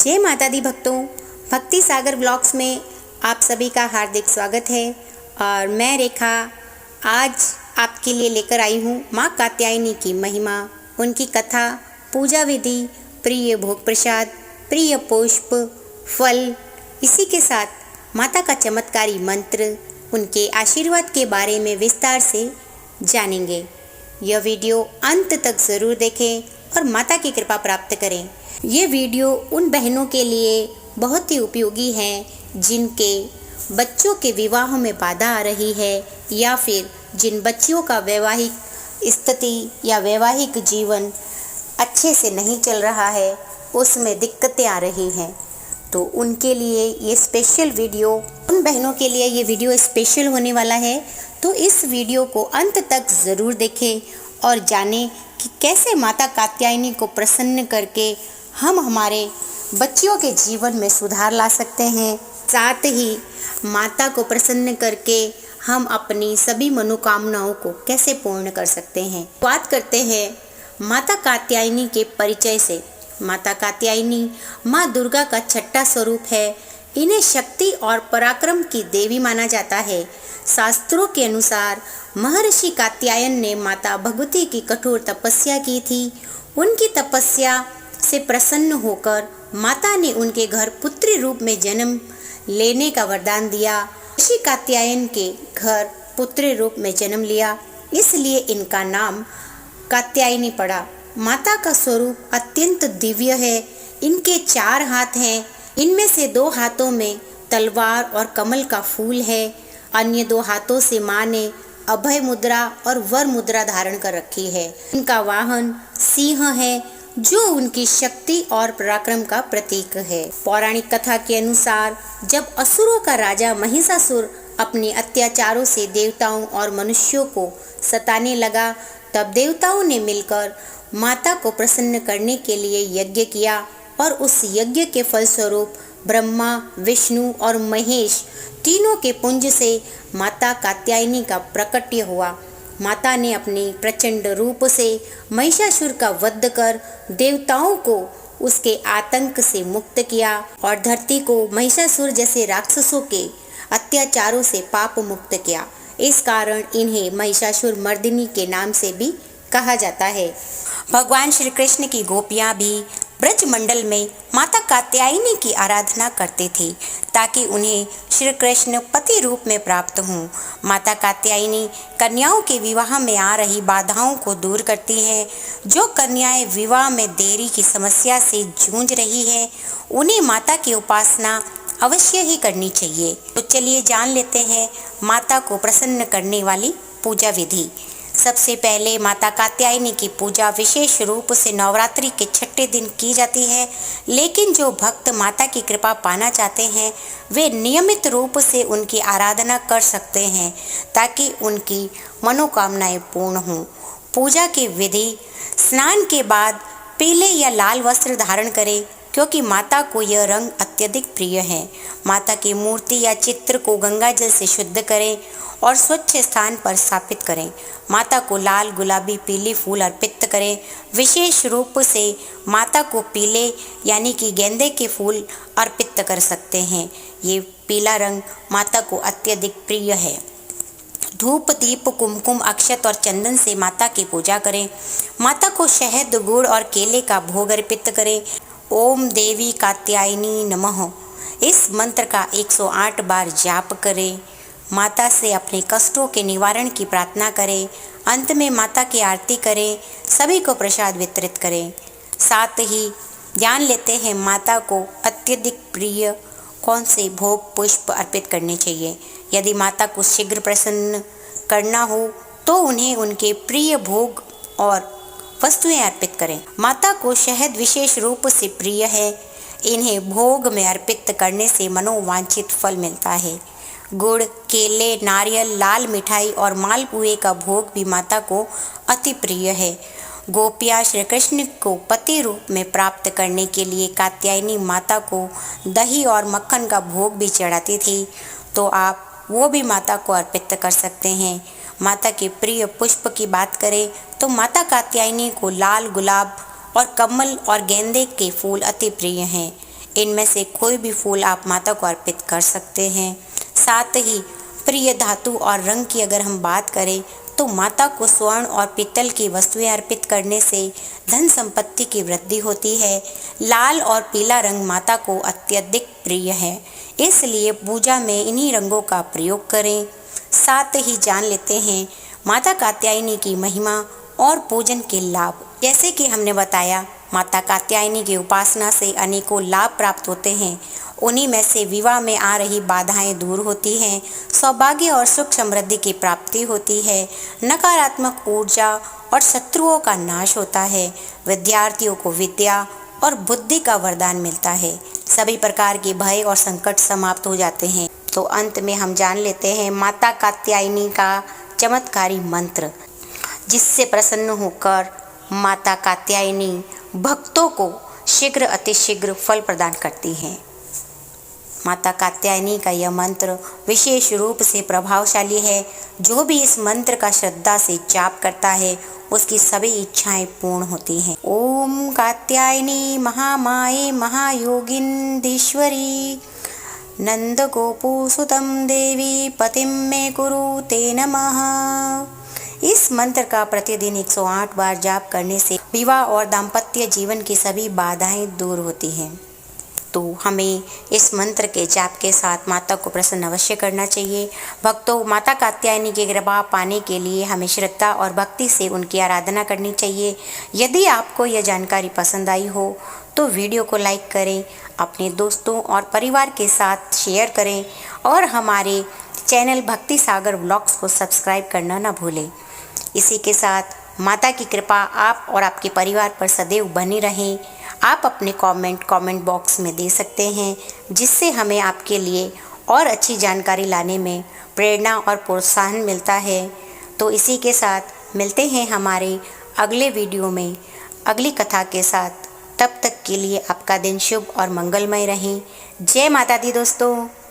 जय माता दी भक्तों, भक्ति सागर ब्लॉग्स में आप सभी का हार्दिक स्वागत है। और मैं रेखा आज आपके लिए लेकर आई हूँ माँ कात्यायनी की महिमा, उनकी कथा, पूजा विधि, प्रिय भोग प्रसाद, प्रिय पुष्प, फल, इसी के साथ माता का चमत्कारी मंत्र, उनके आशीर्वाद के बारे में विस्तार से जानेंगे। यह वीडियो अंत तक ज़रूर देखें और माता की कृपा प्राप्त करें। ये वीडियो उन बहनों के लिए बहुत ही उपयोगी है जिनके बच्चों के विवाह में बाधा आ रही है या फिर जिन बच्चियों का वैवाहिक स्थिति या वैवाहिक जीवन अच्छे से नहीं चल रहा है, उसमें दिक्कतें आ रही हैं। तो उनके लिए ये स्पेशल वीडियो, उन बहनों के लिए ये वीडियो स्पेशल होने वाला है। तो इस वीडियो को अंत तक ज़रूर देखें और जानें कि कैसे माता कात्यायनी को प्रसन्न करके हम हमारे बच्चियों के जीवन में सुधार ला सकते हैं। साथ ही माता को प्रसन्न करके हम अपनी सभी मनोकामनाओं को कैसे पूर्ण कर सकते हैं। बात करते हैं माता कात्यायनी के परिचय से। माता कात्यायनी माँ दुर्गा का छठा स्वरूप है। इन्हें शक्ति और पराक्रम की देवी माना जाता है। शास्त्रों के अनुसार महर्षि कात्यायन ने माता भगवती की कठोर तपस्या की थी। उनकी तपस्या से प्रसन्न होकर माता ने उनके घर पुत्री रूप में जन्म लेने का वरदान दिया। ऋषि कात्यायन के घर पुत्री रूप में जन्म लिया, इसलिए इनका नाम कात्यायनी पड़ा। माता का स्वरूप अत्यंत दिव्य है। इनके 4 हाथ हैं। इनमें से 2 हाथों में तलवार और कमल का फूल है। अन्य 2 हाथों से माँ ने अभय मुद्रा और वर मुद्रा धारण कर रखी है। इनका वाहन सिंह है, जो उनकी शक्ति और पराक्रम का प्रतीक है। पौराणिक कथा के अनुसार जब असुरों का राजा महिषासुर अपने अत्याचारों से देवताओं और मनुष्यों को सताने लगा, तब देवताओं ने मिलकर माता को प्रसन्न करने के लिए यज्ञ किया और उस यज्ञ के फलस्वरूप ब्रह्मा, विष्णु और महेश तीनों के पुंज से माता कात्यायनी का प्रकट्य हुआ। माता ने अपने प्रचंड रूप से महिषासुर का वध कर देवताओं को उसके आतंक से मुक्त किया और धरती को महिषासुर जैसे राक्षसों के अत्याचारों से पाप मुक्त किया। इस कारण इन्हें महिषासुर मर्दिनी के नाम से भी कहा जाता है। भगवान श्री कृष्ण की गोपियाँ भी ब्रज मंडल में माता कात्यायनी की आराधना करते थे ताकि उन्हें श्री कृष्ण पति रूप में प्राप्त हों। माता कात्यायनी कन्याओं के विवाह में आ रही बाधाओं को दूर करती है। जो कन्याएं विवाह में देरी की समस्या से जूझ रही है, उन्हें माता की उपासना अवश्य ही करनी चाहिए। तो चलिए जान लेते हैं माता को प्रसन्न करने वाली पूजा विधि। सबसे पहले माता कात्यायनी की पूजा विशेष रूप से नवरात्रि के 6ठे दिन की जाती है, लेकिन जो भक्त माता की कृपा पाना चाहते हैं वे नियमित रूप से उनकी आराधना कर सकते हैं ताकि उनकी मनोकामनाएं पूर्ण हों। पूजा की विधि: स्नान के बाद पीले या लाल वस्त्र धारण करें क्योंकि माता को यह रंग अत्यधिक प्रिय है। माता की मूर्ति या चित्र को गंगा जल से शुद्ध करें और स्वच्छ स्थान पर स्थापित करें। माता को लाल, गुलाबी, पीले फूल अर्पित करें। विशेष रूप से माता को पीले यानी कि गेंदे के फूल अर्पित कर सकते हैं। ये पीला रंग माता को अत्यधिक प्रिय है। धूप, दीप, कुमकुम, अक्षत और चंदन से माता की पूजा करें। माता को शहद, गुड़ और केले का भोग अर्पित करें। ओम देवी कात्यायनी नमः इस मंत्र का 108 बार जाप करें। माता से अपने कष्टों के निवारण की प्रार्थना करें। अंत में माता की आरती करें। सभी को प्रसाद वितरित करें। साथ ही जान लेते हैं माता को अत्यधिक प्रिय कौन से भोग पुष्प अर्पित करने चाहिए। यदि माता को शीघ्र प्रसन्न करना हो तो उन्हें उनके प्रिय भोग और वस्तुएं अर्पित करें। माता को शहद विशेष रूप से प्रिय है। इन्हें भोग में अर्पित करने से मनोवांछित फल मिलता है। गुड़, केले, नारियल, लाल मिठाई और मालपुए का भोग भी माता को अति प्रिय है। गोपियाँ श्री कृष्ण को पति रूप में प्राप्त करने के लिए कात्यायनी माता को दही और मक्खन का भोग भी चढ़ाती थी, तो आप वो भी माता को अर्पित कर सकते हैं। माता के प्रिय पुष्प की बात करें तो माता कात्यायनी को लाल गुलाब और कमल और गेंदे के फूल अति प्रिय हैं। इनमें से कोई भी फूल आप माता को अर्पित कर सकते हैं। साथ ही प्रिय धातु और रंग की अगर हम बात करें तो माता को स्वर्ण और पीतल की वस्तुएं अर्पित करने से धन संपत्ति की वृद्धि होती है। लाल और पीला रंग माता को अत्यधिक प्रिय है, इसलिए पूजा में इन्हीं रंगों का प्रयोग करें। साथ ही जान लेते हैं माता कात्यायनी की महिमा और पूजन के लाभ। जैसे कि हमने बताया, माता कात्यायनी की उपासना से अनेकों लाभ प्राप्त होते हैं। उन्हीं में से विवाह में आ रही बाधाएं दूर होती हैं, सौभाग्य और सुख समृद्धि की प्राप्ति होती है, नकारात्मक ऊर्जा और शत्रुओं का नाश होता है, विद्यार्थियों को विद्या और बुद्धि का वरदान मिलता है, सभी प्रकार के भय और संकट समाप्त हो जाते हैं। तो अंत में हम जान लेते हैं माता कात्यायनी का चमत्कारी मंत्र, जिससे प्रसन्न होकर माता कात्यायनी भक्तों को शीघ्र अतिशीघ्र फल प्रदान करती हैं। माता कात्यायनी का यह मंत्र विशेष रूप से प्रभावशाली है। जो भी इस मंत्र का श्रद्धा से जाप करता है उसकी सभी इच्छाएं पूर्ण होती हैं। ओम कात्यायनी महामाये महायोगिन्दीश्वरी नंद गोपुसुतं देवी पतिं मे कुरु ते नमः। इस मंत्र का प्रतिदिन 108 बार जाप करने से विवाह और दाम्पत्य जीवन की सभी बाधाएं दूर होती हैं। तो हमें इस मंत्र के जाप के साथ माता को प्रसन्न अवश्य करना चाहिए। भक्तों, माता कात्यायनी की कृपा पाने के लिए हमें श्रद्धा और भक्ति से उनकी आराधना करनी चाहिए। यदि आपको यह जानकारी पसंद आई हो तो वीडियो को लाइक करें, अपने दोस्तों और परिवार के साथ शेयर करें और हमारे चैनल भक्ति सागर व्लॉग्स को सब्सक्राइब करना न भूलें। इसी के साथ माता की कृपा आप और आपके परिवार पर सदैव बनी रहें। आप अपने कमेंट बॉक्स में दे सकते हैं, जिससे हमें आपके लिए और अच्छी जानकारी लाने में प्रेरणा और प्रोत्साहन मिलता है। तो इसी के साथ मिलते हैं हमारे अगले वीडियो में अगली कथा के साथ। तब तक के लिए आपका दिन शुभ और मंगलमय रहे। जय माता दी दोस्तों।